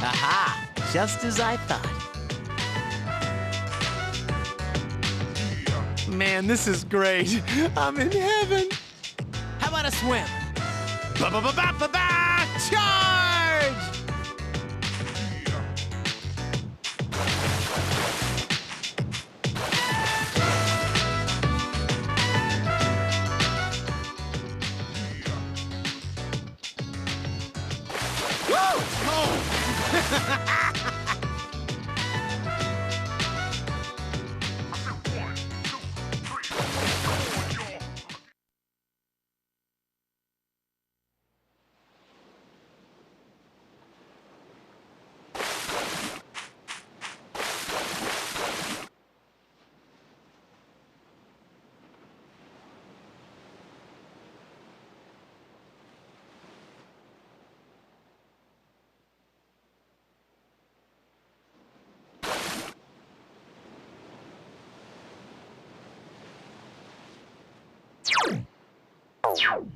Aha! Just as I thought. Man, this is great. I'm in heaven. How about a swim? Ba-ba-ba-ba-ba-ba! Charge! Woo! Oh!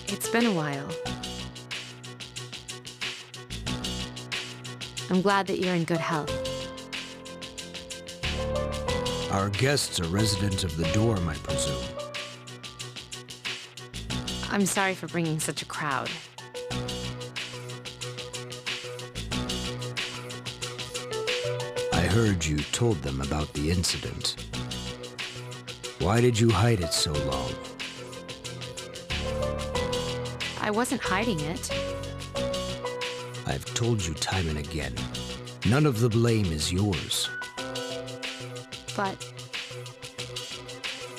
It's been a while. I'm glad that you're in good health. Our guests are residents of the dorm, I presume. I'm sorry for bringing such a crowd. I heard you told them about the incident. Why did you hide it so long? I wasn't hiding it. I've told you time and again, none of the blame is yours. But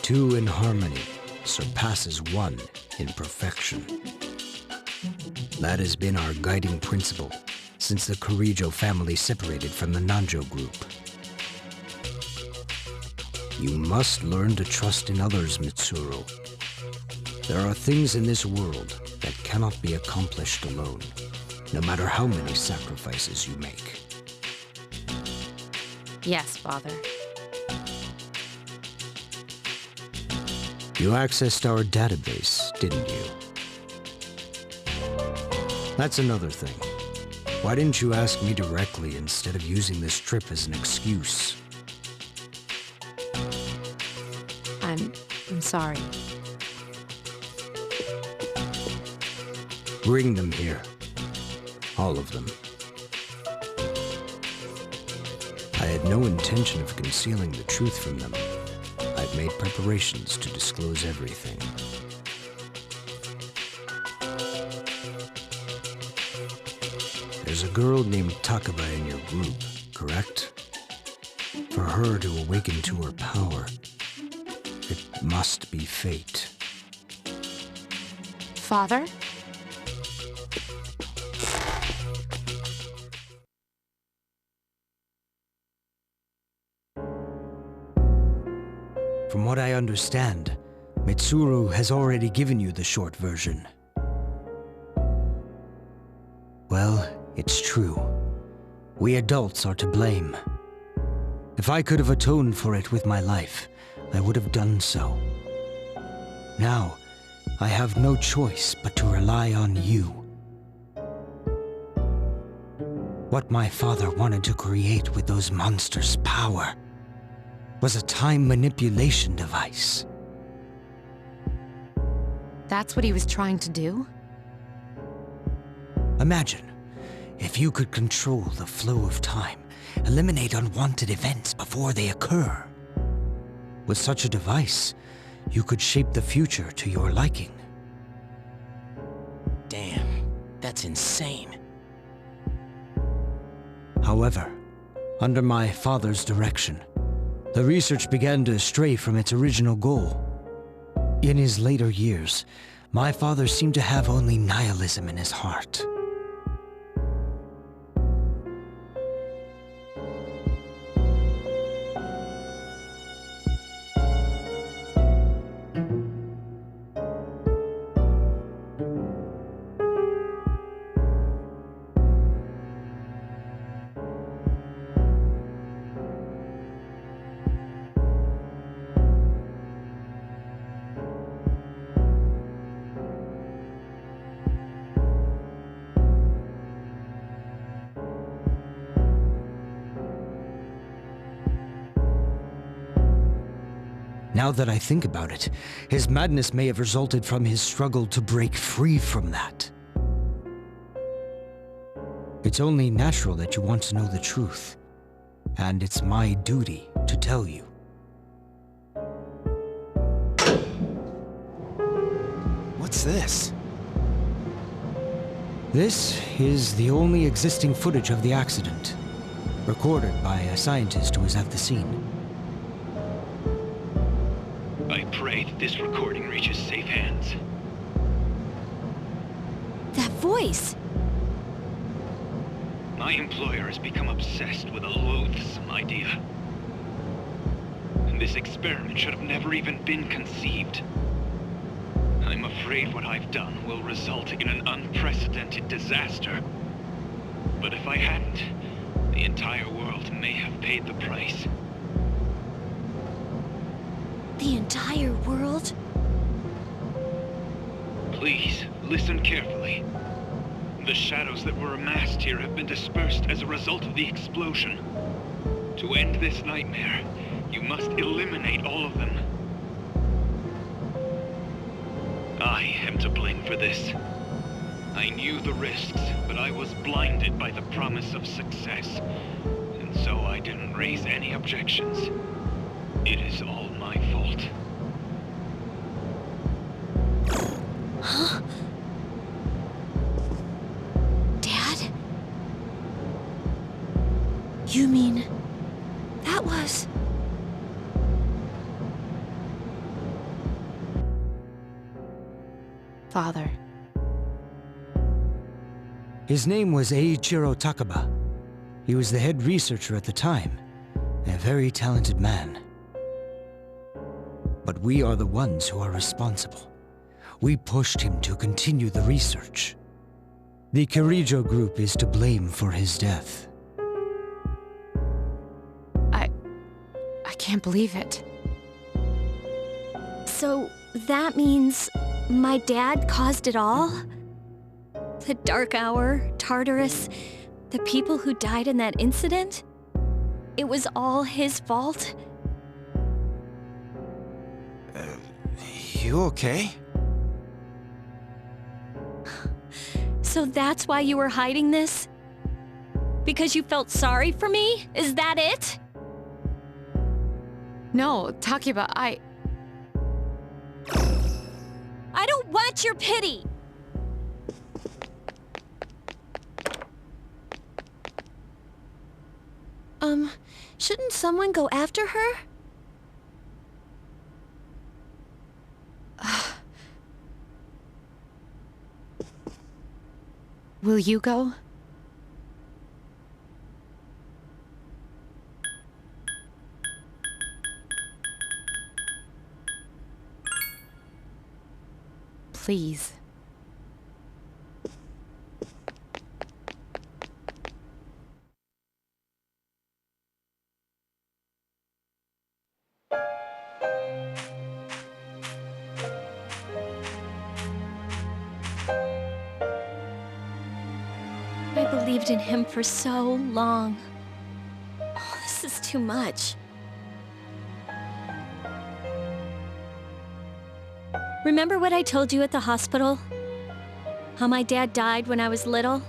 Two in harmony surpasses one in perfection. That has been our guiding principle since the Kirijo family separated from the Nanjo group. You must learn to trust in others, Mitsuru. There are things in this world that cannot be accomplished alone, no matter how many sacrifices you make. yes, Father. You accessed our database, didn't you? That's another thing. Why didn't you ask me directly instead of using this trip as an excuse? I'm sorry. Bring them here. All of them. I had no intention of concealing the truth from them. I've made preparations to disclose everything. There's a girl named Takaba in your group, correct? For her to awaken to her power, it must be fate. Father? From what I understand, Mitsuru has already given you the short version. Well, it's true. We adults are to blame. If I could have atoned for it with my life, I would have done so. Now, I have no choice but to rely on you. What my father wanted to create with those monsters' power was a time manipulation device. That's what he was trying to do? Imagine if you could control the flow of time, eliminate unwanted events before they occur. With such a device, you could shape the future to your liking. Damn, that's insane. However, under my father's direction, the research began to stray from its original goal. In his later years, my father seemed to have only nihilism in his heart. Now that I think about it, his madness may have resulted from his struggle to break free from that. It's only natural that you want to know the truth, and it's my duty to tell you. What's this? This is the only existing footage of the accident, recorded by a scientist who was at the scene. I pray that this recording reaches safe hands. That voice! My employer has become obsessed with a loathsome idea. And this experiment should have never even been conceived. I'm afraid what I've done will result in an unprecedented disaster. But if I hadn't, the entire world may have paid the price. The entire world? Please, listen carefully. The shadows that were amassed here have been dispersed as a result of the explosion. To end this nightmare, you must eliminate all of them. I am to blame for this. I knew the risks, but I was blinded by the promise of success. And so I didn't raise any objections. It is all my fault. Huh? Dad? You mean... that was... Father. His name was Eiichiro Takaba. He was the head researcher at the time, a very talented man. But we are the ones who are responsible. We pushed him to continue the research. The Kirijo group is to blame for his death. I can't believe it. So that means my dad caused it all? The Dark Hour, Tartarus, the people who died in that incident? It was all his fault? You okay? So that's why you were hiding this? Because you felt sorry for me? Is that it? No, talking about I don't want your pity! Shouldn't someone go after her? Will you go? Please. I believed in him for so long. Oh, this is too much. Remember what I told you at the hospital? How my dad died when I was little?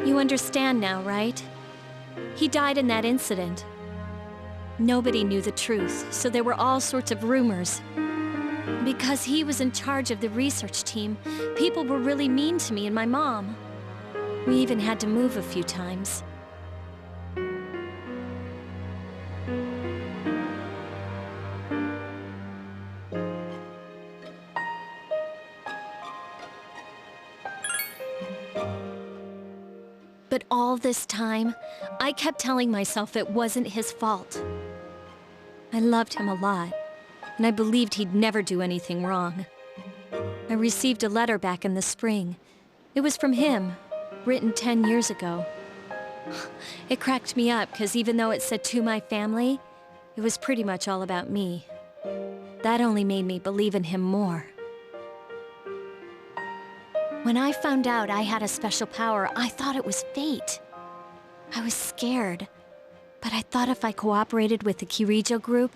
You understand now, right? He died in that incident. Nobody knew the truth, so there were all sorts of rumors. Because he was in charge of the research team, people were really mean to me and my mom. We even had to move a few times. But all this time, I kept telling myself it wasn't his fault. I loved him a lot, and I believed he'd never do anything wrong. I received a letter back in the spring. It was from him, written 10 years ago. It cracked me up because even though it said to my family, it was pretty much all about me. That only made me believe in him more. When I found out I had a special power, I thought it was fate. I was scared, but I thought if I cooperated with the Kirijo group,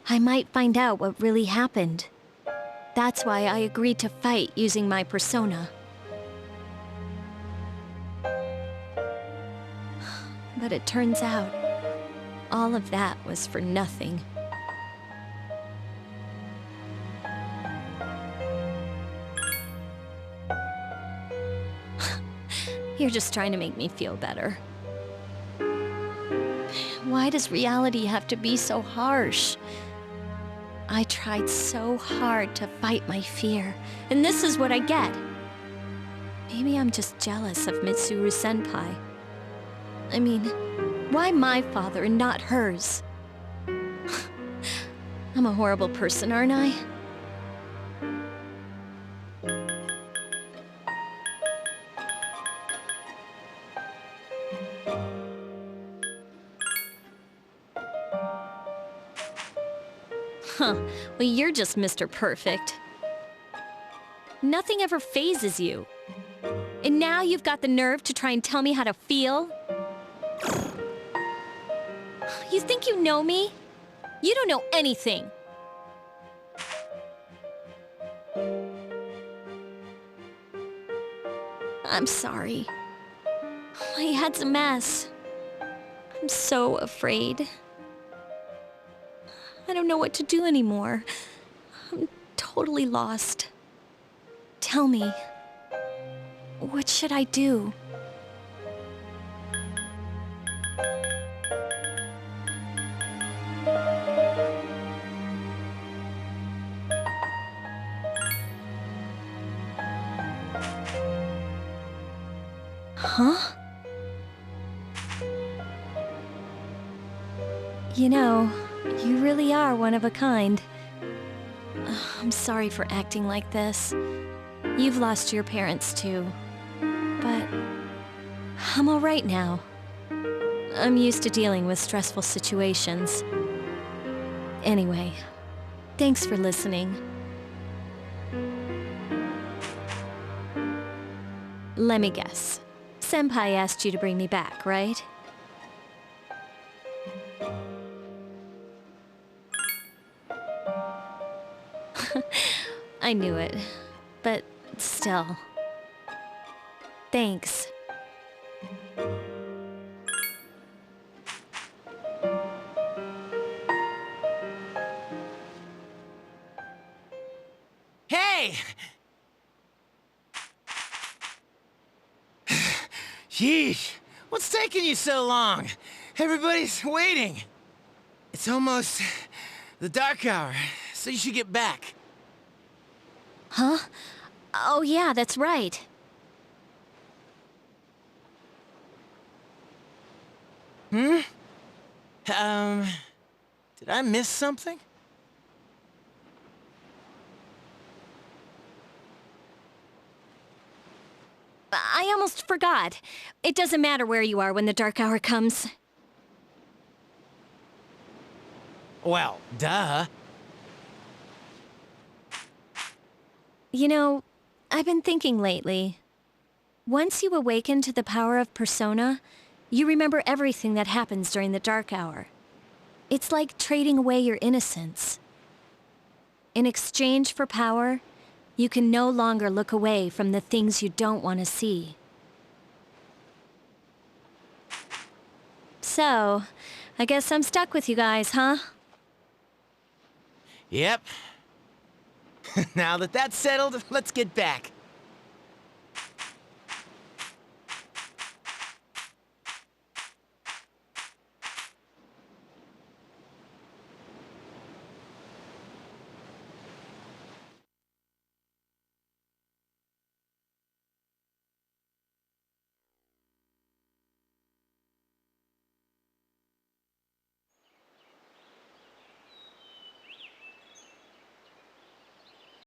I might find out what really happened. That's why I agreed to fight using my persona. But it turns out, all of that was for nothing. You're just trying to make me feel better. Why does reality have to be so harsh? I tried so hard to fight my fear, and this is what I get. Maybe I'm just jealous of Mitsuru-senpai. I mean, why my father and not hers? I'm a horrible person, aren't I? Huh, well, you're just Mr. Perfect. Nothing ever phases you. And now you've got the nerve to try and tell me how to feel? You think you know me? You don't know anything. I'm sorry. My head's a mess. I'm so afraid. I don't know what to do anymore. I'm totally lost. Tell me, what should I do? Huh? You know, you really are one of a kind. I'm sorry for acting like this. You've lost your parents too. But I'm all right now. I'm used to dealing with stressful situations. Anyway, thanks for listening. Let me guess. Senpai asked you to bring me back, right? I knew it. But still. Thanks. Hey! Yeesh, what's taking you so long? Everybody's waiting. It's almost the dark hour, so you should get back. Huh? Oh yeah, that's right. Did I miss something? I almost forgot. It doesn't matter where you are when the dark hour comes. Well, duh. You know, I've been thinking lately. Once you awaken to the power of persona, you remember everything that happens during the dark hour. It's like trading away your innocence. In exchange for power, you can no longer look away from the things you don't want to see. So, I guess I'm stuck with you guys, huh? Yep. Now that that's settled, let's get back.